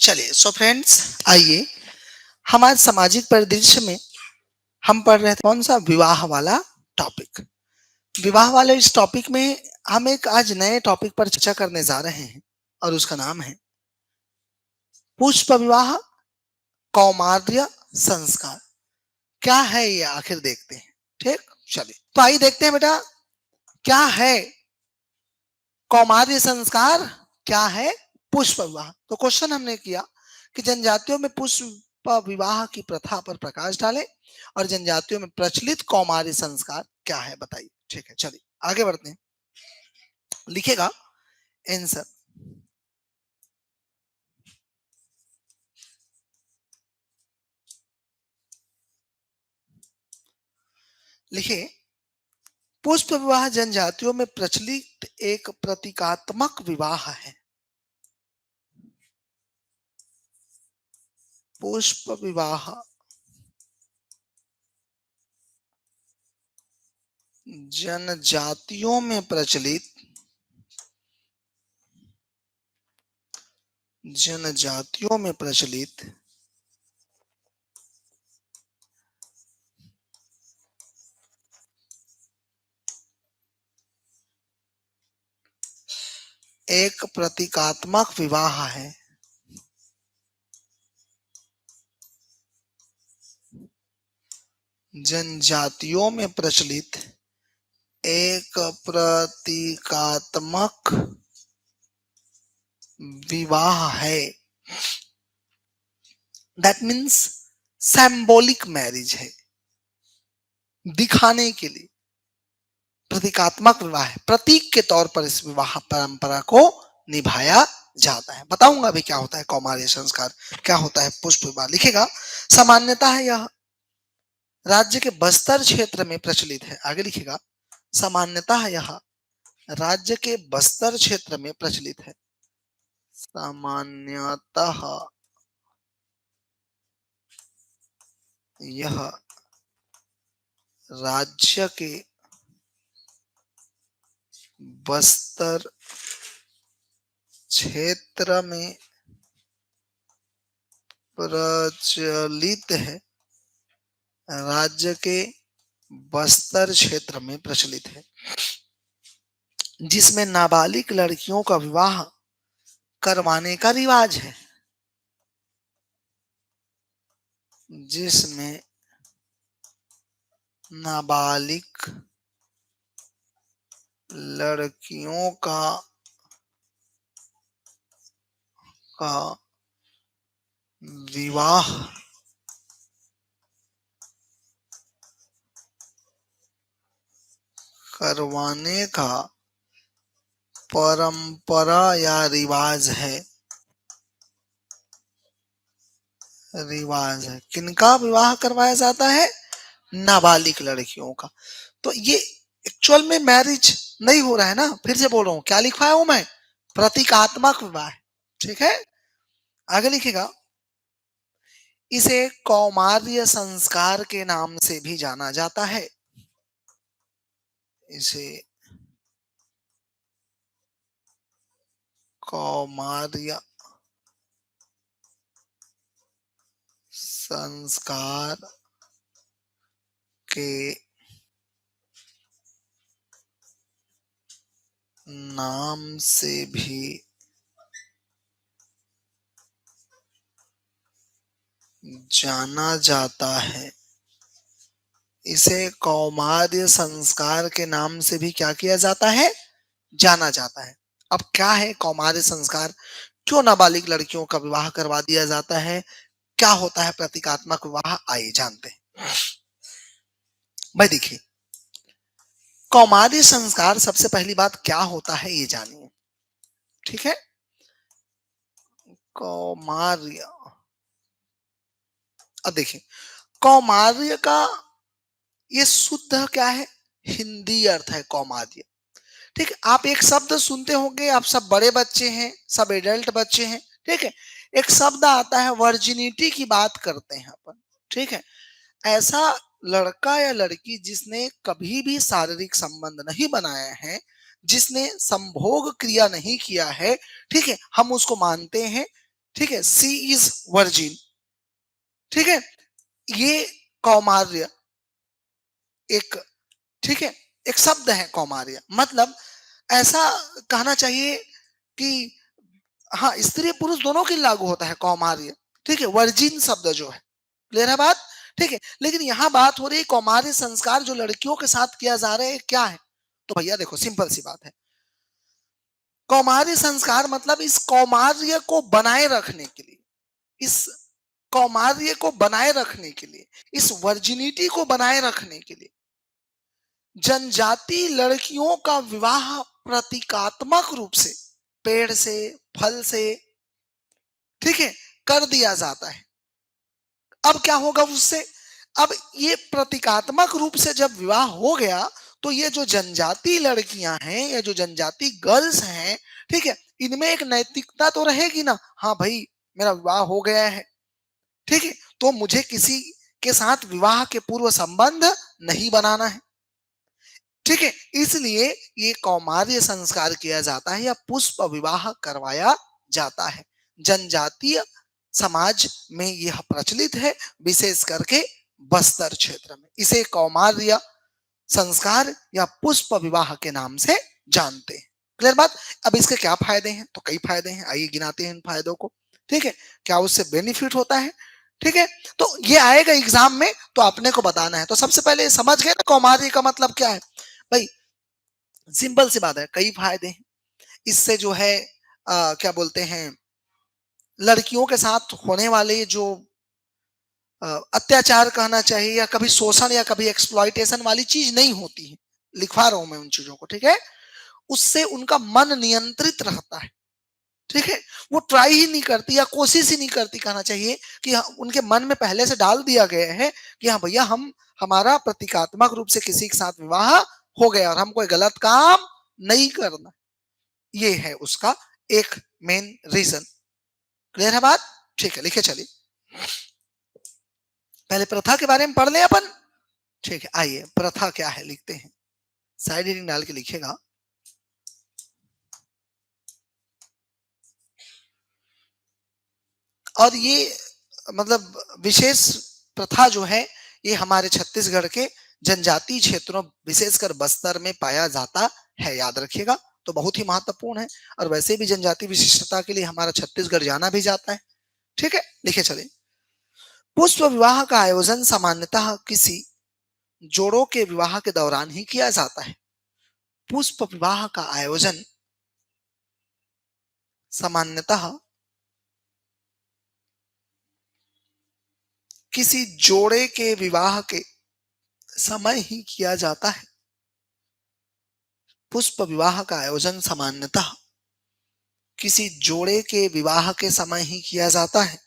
चलिए so friends, आइए हम आज सामाजिक परिदृश्य में हम पढ़ रहे थे कौन सा विवाह वाला टॉपिक। विवाह वाले इस टॉपिक में हम एक आज नए टॉपिक पर चर्चा करने जा रहे हैं और उसका नाम है पुष्प विवाह कौमार्य संस्कार। क्या है ये आखिर देखते हैं। ठीक, चलिए तो आइए देखते हैं बेटा, क्या है कौमार्य संस्कार, क्या है पुष्प विवाह। तो क्वेश्चन हमने किया कि जनजातियों में पुष्प विवाह की प्रथा पर प्रकाश डालें और जनजातियों में प्रचलित कौमार्य संस्कार क्या है बताइए। ठीक है, चलिए आगे बढ़ते हैं। लिखेगा आंसर। लिखिए, पुष्प विवाह जनजातियों में प्रचलित एक प्रतीकात्मक विवाह है। पुष्प विवाह जनजातियों में प्रचलित एक प्रतीकात्मक विवाह है। जनजातियों में प्रचलित एक प्रतीकात्मक विवाह है। दैट मीन्स सिंबॉलिक मैरिज है, दिखाने के लिए प्रतीकात्मक विवाह है, प्रतीक के तौर पर इस विवाह परंपरा को निभाया जाता है। बताऊंगा अभी क्या होता है कौमार्य संस्कार, क्या होता है पुष्प विवाह। लिखेगा, सामान्यता है यह राज्य के बस्तर क्षेत्र में प्रचलित है। आगे लिखेगा, सामान्यतः यह राज्य के बस्तर क्षेत्र में प्रचलित है। सामान्यतः यह राज्य के बस्तर क्षेत्र में प्रचलित है। राज्य के बस्तर क्षेत्र में प्रचलित है, जिसमें नाबालिग लड़कियों का विवाह करवाने का रिवाज है। जिसमें नाबालिग लड़कियों का विवाह करवाने का परंपरा या रिवाज है। किनका विवाह करवाया जाता है? नाबालिग लड़कियों का। तो ये एक्चुअल में मैरिज नहीं हो रहा है ना, फिर से बोल रहा हूं, क्या लिखवाया हूं मैं? प्रतीकात्मक विवाह। ठीक है, आगे लिखेगा, इसे कौमार्य संस्कार के नाम से भी जाना जाता है। इसे कौमार्य संस्कार के नाम से भी जाना जाता है। इसे कौमार्य संस्कार के नाम से भी क्या किया जाता है? जाना जाता है। अब क्या है कौमार्य संस्कार? क्यों नाबालिग लड़कियों का विवाह करवा दिया जाता है? क्या होता है प्रतीकात्मक विवाह? आइए जानते हैं। भाई देखिए, कौमार्य संस्कार सबसे पहली बात क्या होता है ये जानिए। ठीक है, कौमार्य। अब देखिए, कौमार्य का ये शुद्ध क्या है? हिंदी अर्थ है कौमार्य। ठीक है, आप एक शब्द सुनते होंगे, आप सब बड़े बच्चे हैं, सब एडल्ट बच्चे हैं। ठीक है, एक शब्द आता है वर्जिनिटी की बात करते हैं अपन। ठीक है, ऐसा लड़का या लड़की जिसने कभी भी शारीरिक संबंध नहीं बनाया है, जिसने संभोग क्रिया नहीं किया है, ठीक है, हम उसको मानते हैं ठीक है, सी इज वर्जिन, ठीक है, ये कौमार्य एक, ठीक है, एक शब्द है कौमार्य, मतलब ऐसा कहना चाहिए कि हाँ, स्त्री पुरुष दोनों के लिए लागू होता है कौमार्य, ठीक है, वर्जिन शब्द जो है, क्लियर है बात, ठीक है, लेकिन यहाँ बात हो रही है कौमार्य संस्कार जो लड़कियों के साथ किया जा रहा है क्या है, तो भैया देखो सिंपल सी बात है, कौमार्य संस्कार मतलब इस कौमार्य को बनाए रखने के लिए, इस कौमार्य को बनाए रखने के लिए, इस वर्जिनिटी को बनाए रखने के लिए जनजाति लड़कियों का विवाह प्रतीकात्मक रूप से पेड़ से, फल से, ठीक है, कर दिया जाता है। अब क्या होगा उससे, अब ये प्रतीकात्मक रूप से जब विवाह हो गया तो ये जो जनजाति लड़कियां हैं, ये जो जनजाति गर्ल्स हैं, ठीक है, इनमें एक नैतिकता तो रहेगी ना, हाँ भाई मेरा विवाह हो गया है, ठीक है, तो मुझे किसी के साथ विवाह के पूर्व संबंध नहीं बनाना है, ठीक है, इसलिए ये कौमार्य संस्कार किया जाता है या पुष्प विवाह करवाया जाता है। जनजातीय समाज में यह प्रचलित है, विशेष करके बस्तर क्षेत्र में इसे कौमार्य संस्कार या पुष्प विवाह के नाम से जानते हैं। क्लियर बात। अब इसके क्या फायदे हैं, तो कई फायदे हैं, आइए गिनाते हैं इन फायदों को, ठीक है, क्या उससे बेनिफिट होता है, ठीक है, तो ये आएगा एग्जाम में तो आपने को बताना है। तो सबसे पहले समझ गए ना कौमार्य का मतलब क्या है भाई, सिंपल सी बात है, कई फायदे हैं इससे जो है क्या बोलते हैं, लड़कियों के साथ होने वाले जो अत्याचार कहना चाहिए या कभी शोषण या कभी एक्सप्लॉइटेशन वाली चीज नहीं होती है, लिखवा रहा हूं मैं उन चीजों को, ठीक है, उससे उनका मन नियंत्रित रहता है, ठीक है, वो ट्राई ही नहीं करती या कोशिश ही नहीं करती कहना चाहिए कि उनके मन में पहले से डाल दिया गया है कि हाँ भैया हम हमारा प्रतीकात्मक रूप से किसी के साथ विवाह हो गया और हम कोई गलत काम नहीं करना, ये है उसका एक मेन रीजन। क्लियर है बात, ठीक है, लिखे चलिए, पहले प्रथा के बारे में पढ़ लें अपन, ठीक है, आइए प्रथा क्या है लिखते हैं, साइड हेडिंग डाल के लिखेगा, और ये मतलब विशेष प्रथा जो है ये हमारे छत्तीसगढ़ के जनजातीय क्षेत्रों विशेषकर बस्तर में पाया जाता है, याद रखिएगा, तो बहुत ही महत्वपूर्ण है, और वैसे भी जनजातीय विशिष्टता के लिए हमारा छत्तीसगढ़ जाना भी जाता है, ठीक है, लिखे चले, पुष्प विवाह का आयोजन सामान्यतः किसी जोड़ों के विवाह के दौरान ही किया जाता है। पुष्प विवाह का आयोजन सामान्यतः किसी जोड़े के विवाह के समय ही किया जाता है। पुष्प विवाह का आयोजन सामान्यतः किसी जोड़े के विवाह के समय ही किया जाता है।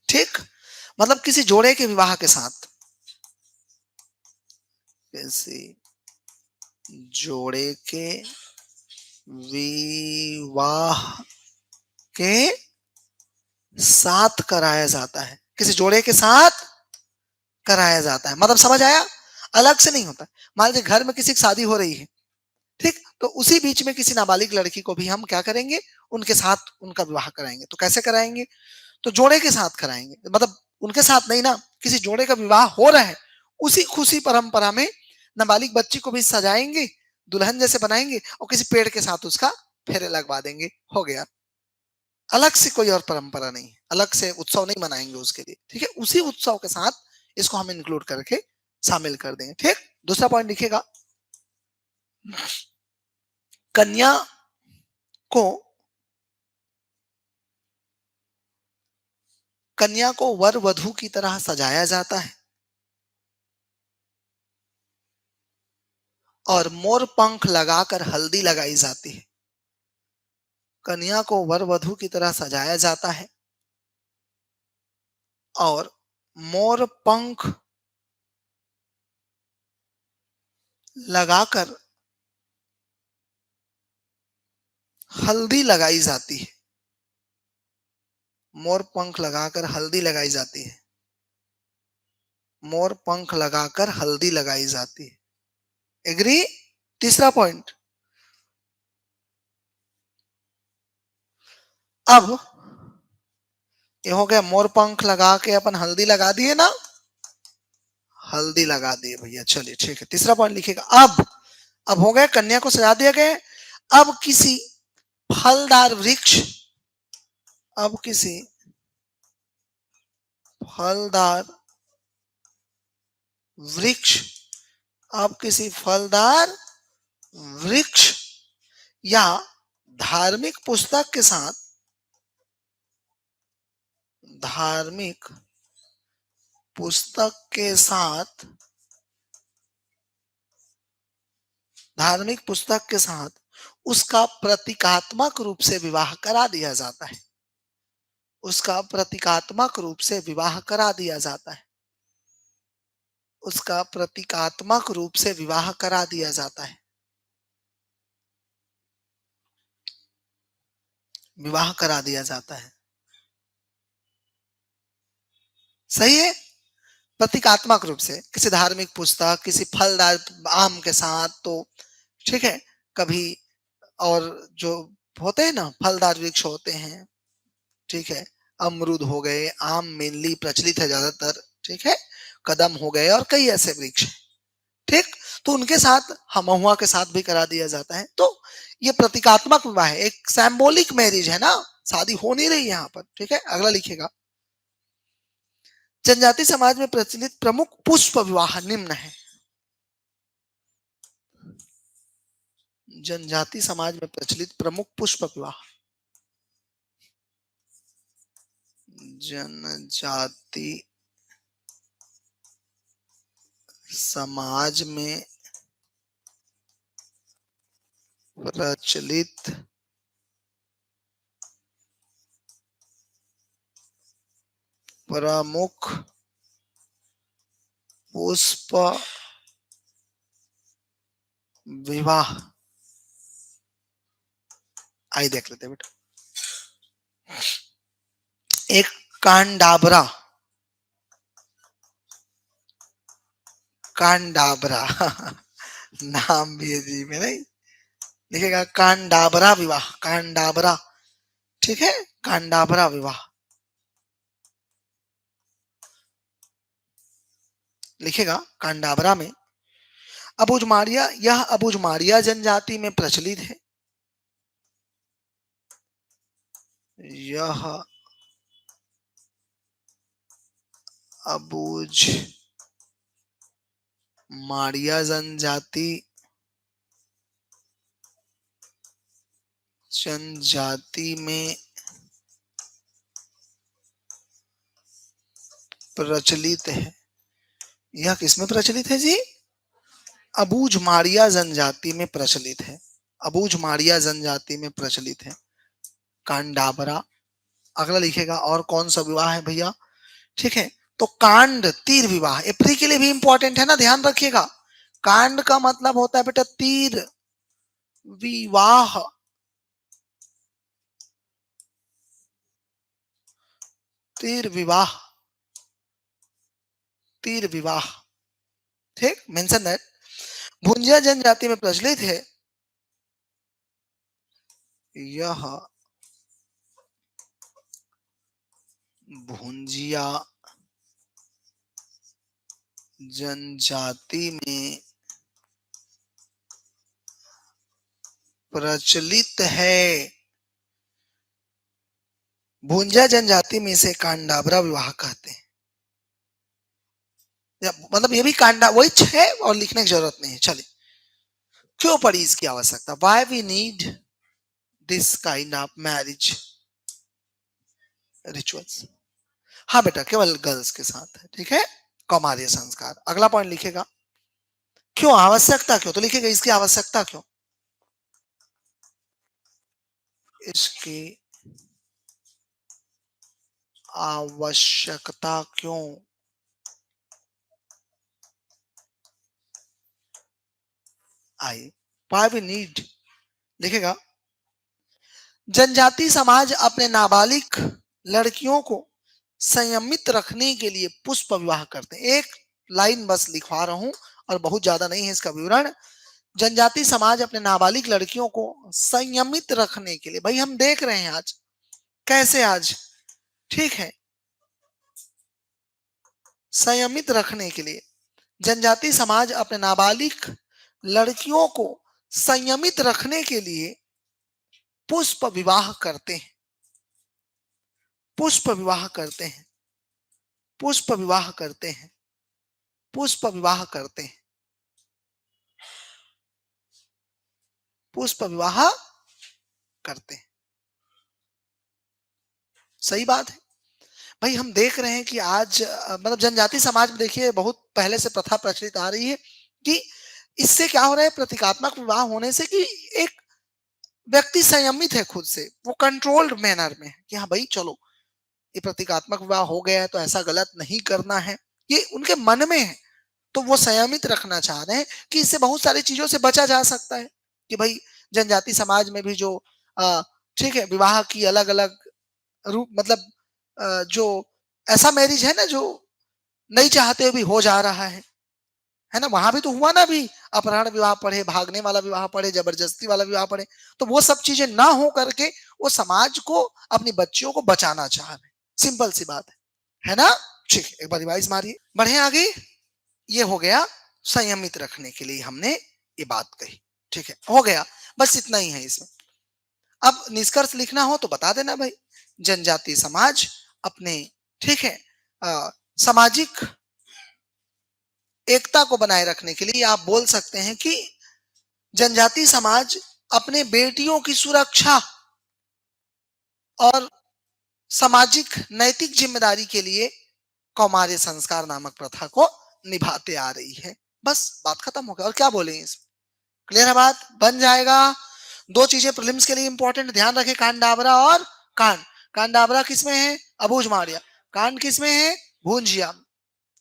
ठीक, मतलब किसी जोड़े के विवाह के साथ, किसी जोड़े के विवाह के साथ कराया जाता है, किसी जोड़े के साथ कराया जाता है, मतलब समझ आया, अलग से नहीं होता। मान लीजिए घर में किसी की शादी हो रही है, ठीक, तो उसी बीच में किसी नाबालिग लड़की को भी हम क्या करेंगे, उनके साथ उनका विवाह कराएंगे, तो कैसे कराएंगे, तो जोड़े के साथ कराएंगे, मतलब उनके साथ नहीं ना, किसी जोड़े का विवाह हो रहा है उसी खुशी परंपरा में नाबालिग बच्ची को भी सजाएंगे, दुल्हन जैसे बनाएंगे और किसी पेड़ के साथ उसका फेरे लगवा देंगे, हो गया, अलग से कोई और परंपरा नहीं, अलग से उत्सव नहीं मनाएंगे उसके लिए, ठीक है, उसी उत्सव के साथ इसको हम इंक्लूड करके शामिल कर देंगे। ठीक, दूसरा पॉइंट लिखेगा, कन्या को कन्या को वर वधू की तरह सजाया जाता है और मोर पंख लगाकर हल्दी लगाई जाती है। कन्या को वर वधू की तरह सजाया जाता है और मोर पंख लगाकर हल्दी लगाई जाती है। मोर पंख लगाकर हल्दी लगाई जाती है, मोर पंख लगाकर हल्दी लगाई जाती है, एग्री। तीसरा पॉइंट, अब ये हो गया मोर पंख लगा के अपन हल्दी लगा दिए ना, हल्दी लगा दिए भैया, चलिए ठीक है। तीसरा पॉइंट लिखिएगा, अब हो गया, कन्या को सजा दिया गया। अब किसी फलदार वृक्ष, अब किसी फलदार वृक्ष, अब किसी फलदार वृक्ष या धार्मिक पुस्तक के साथ, धार्मिक पुस्तक के साथ, धार्मिक पुस्तक के साथ उसका प्रतीकात्मक रूप से विवाह करा दिया जाता है, उसका प्रतीकात्मक रूप से विवाह करा दिया जाता है, उसका प्रतीकात्मक रूप से विवाह करा दिया जाता है, विवाह करा दिया जाता है। सही है, प्रतीकात्मक रूप से किसी धार्मिक पुस्तक, किसी फलदार आम के साथ, तो ठीक है। कभी और जो होते हैं ना फलदार वृक्ष होते हैं, ठीक है, अमरूद हो गए, आम मेनली प्रचलित है ज्यादातर, ठीक है, कदम हो गए और कई ऐसे वृक्ष, ठीक, तो उनके साथ महुआ के साथ भी करा दिया जाता है। तो ये प्रतीकात्मक विवाह है, एक सिंबॉलिक मैरिज है ना, शादी हो नहीं रही यहाँ पर, ठीक है। अगला लिखेगा, जनजाति समाज में प्रचलित प्रमुख पुष्प विवाह निम्न है। जनजाति समाज में प्रचलित प्रमुख पुष्प विवाह, जनजाति समाज में प्रचलित प्रमुख पुष्प विवाह, आई देख लेते बेटा। एक कांडाबरा, कांडाबरा नाम भी है जी में, नहीं लिखेगा कांडाबरा विवाह, कांडाबरा, ठीक है, कांडाबरा विवाह लिखेगा। कांडाबरा में अबुझमारिया, यह अबुझमारिया जनजाति में प्रचलित है, यह अबुझ मारिया जनजाति, जनजाति में प्रचलित है। यह किसमें प्रचलित है जी? अबूझ मारिया जनजाति में प्रचलित है, अबूझ मारिया जनजाति में प्रचलित है कांडाबरा। अगला लिखेगा, और कौन सा विवाह है भैया, ठीक है, तो कांड तीर विवाह, ये प्री के लिए भी इंपॉर्टेंट है ना, ध्यान रखिएगा। कांड का मतलब होता है बेटा तीर विवाह, तीर विवाह, तीर विवाह, ठीक, मेंशन दैट। भुंजिया जनजाति में प्रचलित है, यह भुंजिया जनजाति में प्रचलित है। भुंजिया जनजाति में से कांडाबरा विवाह कहते हैं, मतलब ये भी कांडा वही है और लिखने की जरूरत नहीं है। चलिए, क्यों पड़ी इसकी आवश्यकता, why we need this kind of marriage rituals. हाँ बेटा, केवल गर्ल्स के साथ है, ठीक है, कौमार्य संस्कार। अगला पॉइंट लिखेगा, क्यों आवश्यकता, क्यों, तो लिखेगा इसकी आवश्यकता क्यों, इसकी आवश्यकता क्यों आई, वाई वी नीड, लिखेगा जनजाति समाज अपने नाबालिग लड़कियों को संयमित रखने के लिए पुष्प विवाह करते हैं। एक लाइन बस लिखवा रहा हूं और बहुत ज्यादा नहीं है इसका विवरण। जनजाति समाज अपने नाबालिग लड़कियों को संयमित रखने के लिए, भाई हम देख रहे हैं आज कैसे आज, ठीक है, संयमित रखने के लिए जनजाति समाज अपने नाबालिग लड़कियों को संयमित रखने के लिए पुष्प विवाह करते हैं, पुष्प विवाह करते हैं, पुष्प विवाह करते हैं, पुष्प विवाह करते हैं, पुष्प विवाह करते हैं। सही बात है। भाई हम देख रहे हैं कि आज मतलब जनजाति समाज में देखिए बहुत पहले से प्रथा प्रचलित आ रही है कि इससे क्या हो रहा है, प्रतीकात्मक विवाह होने से कि एक व्यक्ति संयमित है खुद से, वो कंट्रोल्ड मैनर में है कि हाँ भाई चलो ये प्रतीकात्मक विवाह हो गया है तो ऐसा गलत नहीं करना है, ये उनके मन में है। तो वो संयमित रखना चाह रहे हैं कि इससे बहुत सारी चीजों से बचा जा सकता है कि भाई जनजाति समाज में भी जो ठीक है विवाह की अलग अलग रूप मतलब जो ऐसा मैरिज है ना जो नहीं चाहते हुए भी हो जा रहा है ना, वहां भी तो हुआ ना, भी अपहरण विवाह पढ़े, भागने वाला विवाह पढ़े, जबरदस्ती वाला विवाह पढ़े, तो वो सब चीजें ना हो करके वो समाज को अपनी बच्चियों को बचाना चाह रहे, सिंपल सी बात है ना। ठीक है, एक बार रिवाइज मारिए, बढ़े आगे। ये हो गया संयमित रखने के लिए हमने ये बात कही, ठीक है, हो गया, बस इतना ही है इसमें। अब निष्कर्ष लिखना हो तो बता देना भाई, जनजाति समाज अपने, ठीक है, सामाजिक एकता को बनाए रखने के लिए आप बोल सकते हैं कि जनजाति समाज अपने बेटियों की सुरक्षा और सामाजिक नैतिक जिम्मेदारी के लिए कौमार्य संस्कार नामक प्रथा को निभाते आ रही है। बस बात खत्म हो गया, और क्या बोलेंगे इसमें, क्लियर है बात, बन जाएगा। दो चीजें प्रीलिम्स के लिए इंपॉर्टेंट ध्यान रखें, कांडाबरा और कांड। कांडाबरा किसमें है, अबूझ मारिया, कांड किसमें है, भूंजिया।